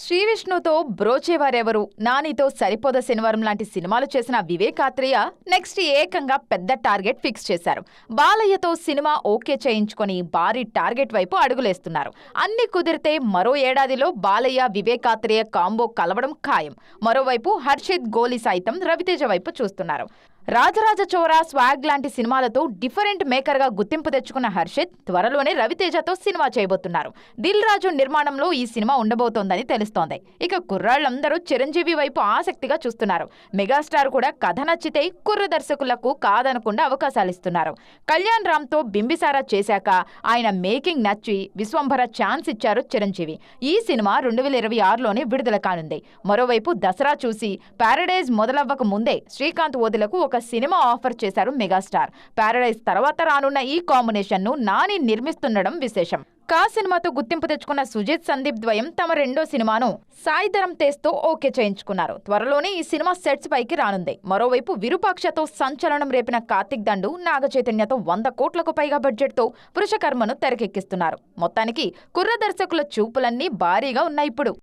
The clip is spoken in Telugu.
శ్రీవిష్ణుతో బ్రోచేవారెవరు, నానితో సరిపోద శనివారం లాంటి సినిమాలు చేసిన వివేక్ ఆత్రేయ నెక్స్ట్ ఏకంగా పెద్ద టార్గెట్ ఫిక్స్ చేశారు. బాలయ్యతో సినిమా ఓకే చేయించుకొని భారీ టార్గెట్ వైపు అడుగులేస్తున్నారు. అన్ని కుదిరితే మరో ఏడాదిలో బాలయ్య వివేక్ ఆత్రేయ కాంబో కలవడం ఖాయం. మరోవైపు హర్షిత్ గోలి సైతం రవితేజ వైపు చూస్తున్నారు. రాజరాజ చోరా, స్వాగ్ లాంటి సినిమాలతో డిఫరెంట్ మేకర్గా గుర్తింపు తెచ్చుకున్న హర్షిత్ త్వరలోనే రవితేజతో సినిమా చేయబోతున్నారు. దిల్ రాజు నిర్మాణంలో ఈ సినిమా ఉండబోతోందని తెలుస్తోంది. ఇక కుర్రాళ్లందరూ చిరంజీవి వైపు ఆసక్తిగా చూస్తున్నారు. మెగాస్టార్ కూడా కథ నచ్చితే కుర్ర దర్శకులకు కాదనకుండా అవకాశాలిస్తున్నారు. కళ్యాణ్ రామ్తో బింబిసారా చేశాక ఆయన మేకింగ్ నచ్చి విశ్వంభర ఛాన్స్ ఇచ్చారు చిరంజీవి. ఈ సినిమా 2026లోనే విడుదల కానుంది. మరోవైపు దసరా చూసి ప్యారడైజ్ మొదలవ్వక ముందే శ్రీకాంత్ ఓదెలకు ఒక సినిమా ఆఫర్ చేశారు మెగాస్టార్. ప్యారడైజ్ తర్వాత రానున్న ఈ కాంబినేషన్ ను నాని నిర్మిస్తుండడం విశేషం. కా సినిమాతో గుర్తింపు తెచ్చుకున్న సుజిత్, సందీప్ ద్వయం తమ రెండో సినిమాను సాయి ధరమ్ తేజ్తో ఓకే చేయించుకున్నారు. త్వరలోనే ఈ సినిమా సెట్స్ పైకి రానుంది. మరోవైపు విరూపాక్షతో సంచలనం రేపిన కార్తిక్ దండు, నాగ చైతన్యతో 100 కోట్లకు పైగా బడ్జెట్తో పురుషకర్మను తెరకెక్కిస్తున్నారు. మొత్తానికి కుర్ర దర్శకుల చూపులన్నీ భారీగా ఉన్నాయి ఇప్పుడు.